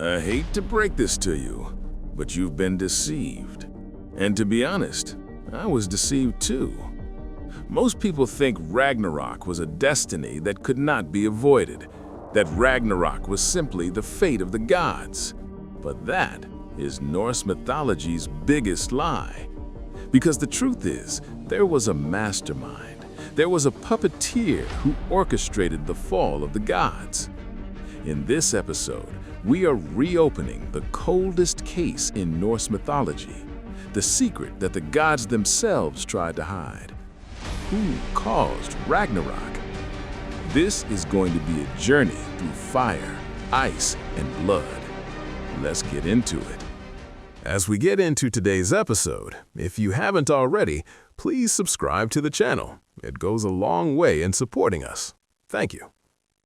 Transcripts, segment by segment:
I hate to break this to you, but you've been deceived. And to be honest, I was deceived too. Most people think Ragnarok was a destiny that could not be avoided, that Ragnarok was simply the fate of the gods. But that is Norse mythology's biggest lie. Because the truth is, there was a mastermind. There was a puppeteer who orchestrated the fall of the gods. In this episode, we are reopening the coldest case in Norse mythology, the secret that the gods themselves tried to hide. Who caused Ragnarok? This is going to be a journey through fire, ice, and blood. Let's get into it. As we get into today's episode, if you haven't already, please subscribe to the channel. It goes a long way in supporting us. Thank you.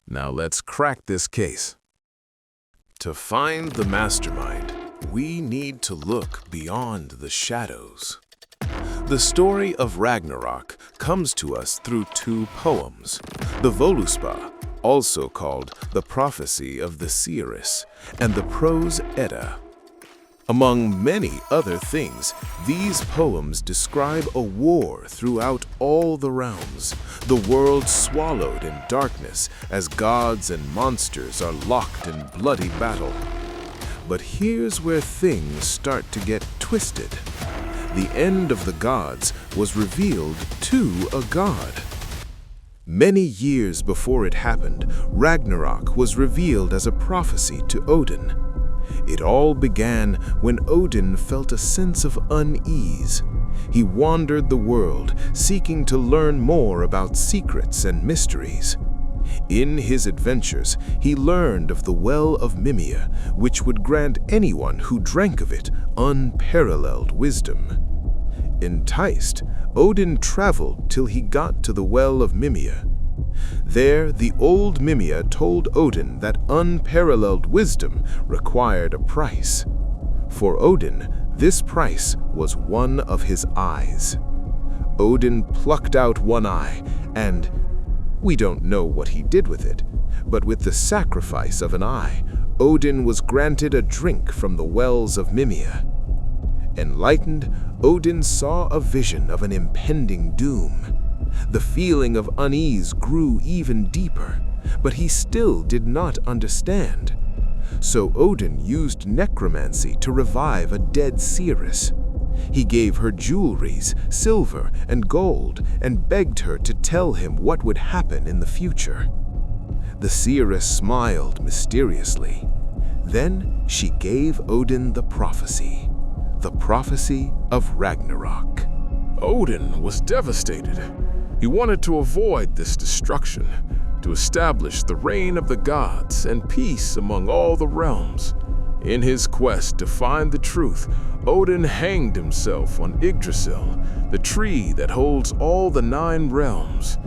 Now let's crack this case. To find the mastermind, we need to look beyond the shadows. The story of Ragnarok comes to us through two poems, the Voluspa, also called the Prophecy of the Seeress, and the Prose Edda. Among many other things, these poems describe a war throughout all the realms, the world swallowed in darkness as gods and monsters are locked in bloody battle. But here's where things start to get twisted. The end of the gods was revealed to a god. Many years before it happened, Ragnarok was revealed as a prophecy to Odin. It all began when Odin felt a sense of unease. He wandered the world, seeking to learn more about secrets and mysteries. In his adventures, he learned of the Well of Mimir, which would grant anyone who drank of it unparalleled wisdom. Enticed, Odin traveled till he got to the Well of Mimir. There, the old Mimir told Odin that unparalleled wisdom required a price. For Odin, this price was one of his eyes. Odin plucked out one eye, and we don't know what he did with it, but with the sacrifice of an eye, Odin was granted a drink from the wells of Mimir. Enlightened, Odin saw a vision of an impending doom. The feeling of unease grew even deeper, but he still did not understand. So Odin used necromancy to revive a dead seeress. He gave her jewelries, silver and gold, and begged her to tell him what would happen in the future. The seeress smiled mysteriously. Then she gave Odin the Prophecy of Ragnarok. Odin was devastated. He wanted to avoid this destruction, to establish the reign of the gods and peace among all the realms. In his quest to find the truth, Odin hanged himself on Yggdrasil, the tree that holds all the 9 realms.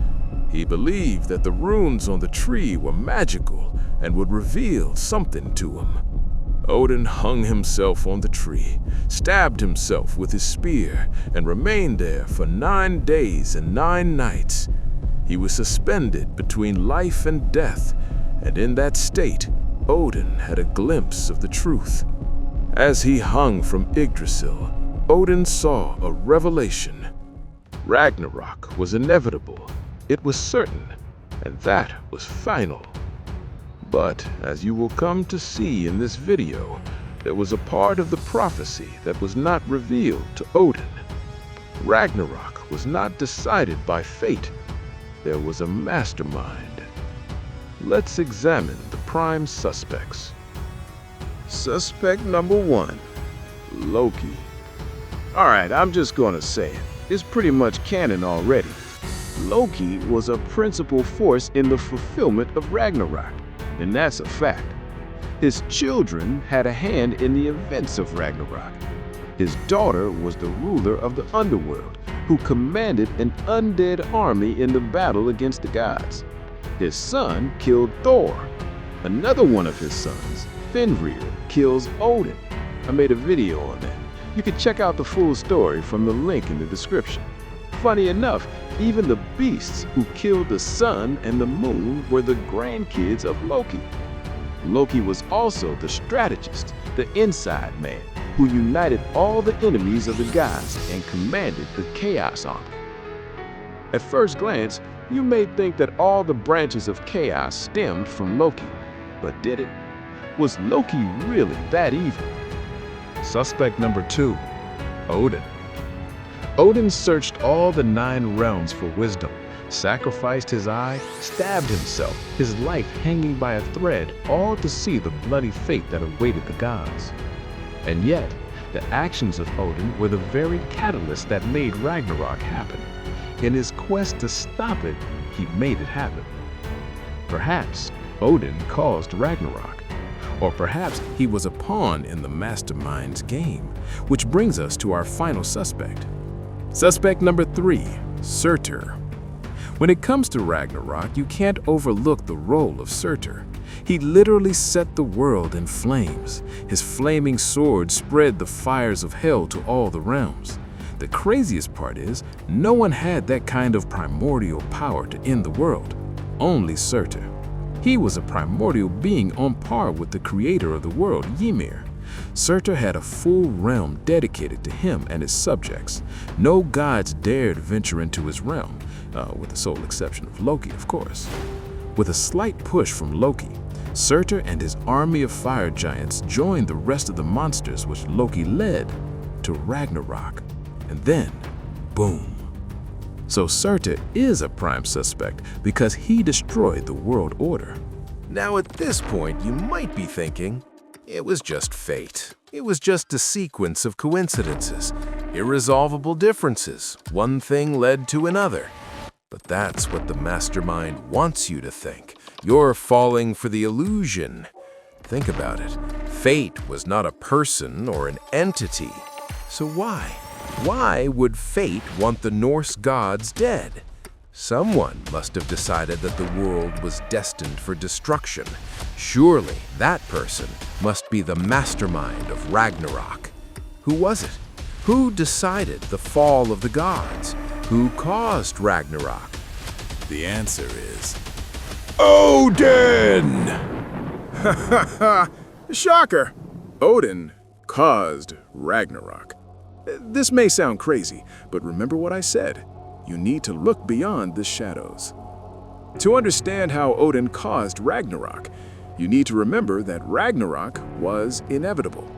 He believed that the runes on the tree were magical and would reveal something to him. Odin hung himself on the tree, stabbed himself with his spear, and remained there for 9 days and 9 nights. He was suspended between life and death, and in that state, Odin had a glimpse of the truth. As he hung from Yggdrasil, Odin saw a revelation. Ragnarok was inevitable, it was certain, and that was final. But, as you will come to see in this video, there was a part of the prophecy that was not revealed to Odin. Ragnarok was not decided by fate. There was a mastermind. Let's examine the prime suspects. Suspect number 1, Loki. Alright, I'm just gonna say it. It's pretty much canon already. Loki was a principal force in the fulfillment of Ragnarok. And that's a fact. His children had a hand in the events of Ragnarok. His daughter was the ruler of the underworld, who commanded an undead army in the battle against the gods. His son killed Thor. Another one of his sons, Fenrir, kills Odin. I made a video on that. You can check out the full story from the link in the description. Funny enough, even the beasts who killed the sun and the moon were the grandkids of Loki. Loki was also the strategist, the inside man, who united all the enemies of the gods and commanded the Chaos Army. At first glance, you may think that all the branches of chaos stemmed from Loki, but did it? Was Loki really that evil? Suspect number 2, Odin. Odin searched all the 9 realms for wisdom, sacrificed his eye, stabbed himself, his life hanging by a thread, all to see the bloody fate that awaited the gods. And yet, the actions of Odin were the very catalyst that made Ragnarok happen. In his quest to stop it, he made it happen. Perhaps Odin caused Ragnarok. Or perhaps he was a pawn in the Mastermind's game, which brings us to our final suspect. Suspect number 3, Surtur. When it comes to Ragnarok, you can't overlook the role of Surtur. He literally set the world in flames. His flaming sword spread the fires of hell to all the realms. The craziest part is, no one had that kind of primordial power to end the world. Only Surtur. He was a primordial being on par with the creator of the world, Ymir. Surtur had a full realm dedicated to him and his subjects. No gods dared venture into his realm, with the sole exception of Loki, of course. With a slight push from Loki, Surtur and his army of fire giants joined the rest of the monsters which Loki led to Ragnarok. And then, boom. So Surtur is a prime suspect because he destroyed the world order. Now at this point, you might be thinking, it was just fate. It was just a sequence of coincidences, irresolvable differences. One thing led to another. But that's what the Mastermind wants you to think. You're falling for the illusion. Think about it. Fate was not a person or an entity. So why? Why would fate want the Norse gods dead? Someone must have decided that the world was destined for destruction. Surely that person must be the mastermind of Ragnarok. Who was it? Who decided the fall of the gods? Who caused Ragnarok? The answer is Odin! Ha ha ha! Shocker! Odin caused Ragnarok. This may sound crazy, but remember what I said. You need to look beyond the shadows. To understand how Odin caused Ragnarok, you need to remember that Ragnarok was inevitable.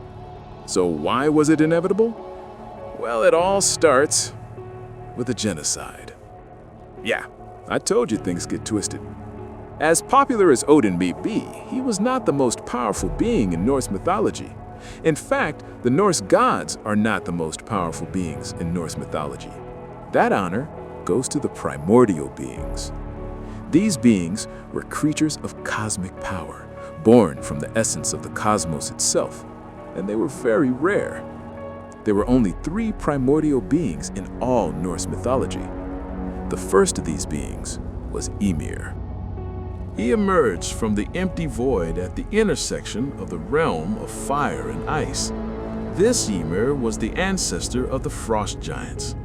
So why was it inevitable? Well, it all starts with a genocide. Yeah, I told you things get twisted. As popular as Odin may be, he was not the most powerful being in Norse mythology. In fact, the Norse gods are not the most powerful beings in Norse mythology. That honor goes to the primordial beings. These beings were creatures of cosmic power, born from the essence of the cosmos itself, and they were very rare. There were only 3 primordial beings in all Norse mythology. The first of these beings was Ymir. He emerged from the empty void at the intersection of the realm of fire and ice. This Ymir was the ancestor of the frost giants.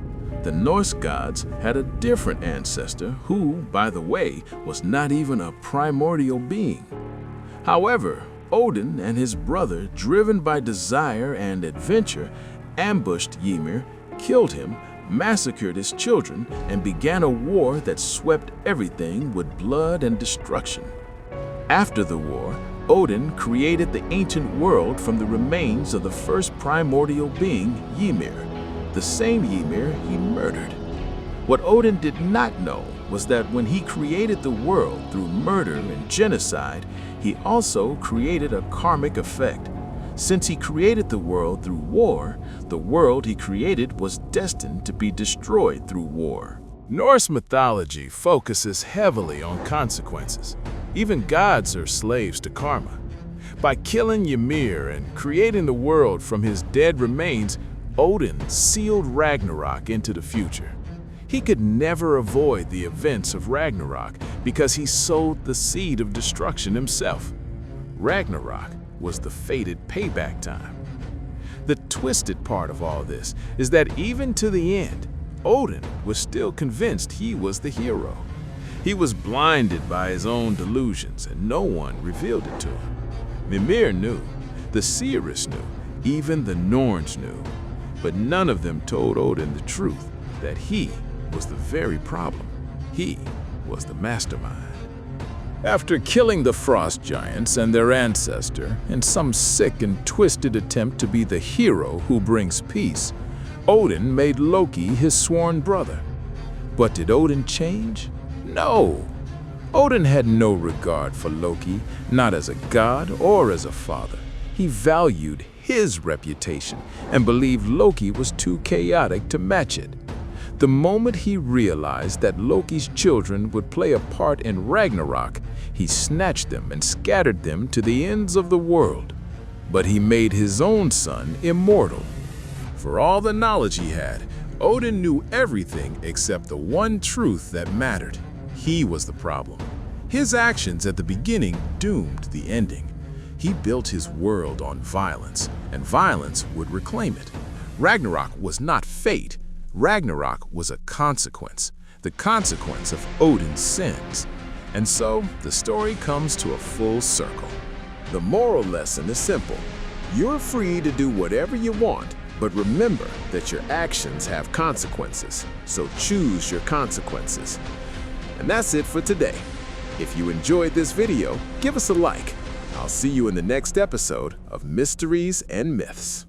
The Norse gods had a different ancestor who, by the way, was not even a primordial being. However, Odin and his brother, driven by desire and adventure, ambushed Ymir, killed him, massacred his children, and began a war that swept everything with blood and destruction. After the war, Odin created the ancient world from the remains of the first primordial being, Ymir, the same Ymir he murdered. What Odin did not know was that when he created the world through murder and genocide, he also created a karmic effect. Since he created the world through war, the world he created was destined to be destroyed through war. Norse mythology focuses heavily on consequences. Even gods are slaves to karma. By killing Ymir and creating the world from his dead remains, Odin sealed Ragnarok into the future. He could never avoid the events of Ragnarok because he sowed the seed of destruction himself. Ragnarok was the fated payback time. The twisted part of all this is that even to the end, Odin was still convinced he was the hero. He was blinded by his own delusions and no one revealed it to him. Mimir knew, the seers knew, even the Norns knew. But none of them told Odin the truth, that he was the very problem. He was the mastermind. After killing the frost giants and their ancestor in some sick and twisted attempt to be the hero who brings peace, Odin made Loki his sworn brother. But did Odin change? No. Odin had no regard for Loki, not as a god or as a father. He valued his reputation and believed Loki was too chaotic to match it. The moment he realized that Loki's children would play a part in Ragnarok, he snatched them and scattered them to the ends of the world. But he made his own son immortal. For all the knowledge he had, Odin knew everything except the one truth that mattered. He was the problem. His actions at the beginning doomed the ending. He built his world on violence, and violence would reclaim it. Ragnarok was not fate. Ragnarok was a consequence, the consequence of Odin's sins. And so, the story comes to a full circle. The moral lesson is simple. You're free to do whatever you want, but remember that your actions have consequences, so choose your consequences. And that's it for today. If you enjoyed this video, give us a like. I'll see you in the next episode of Mysteries and Myths.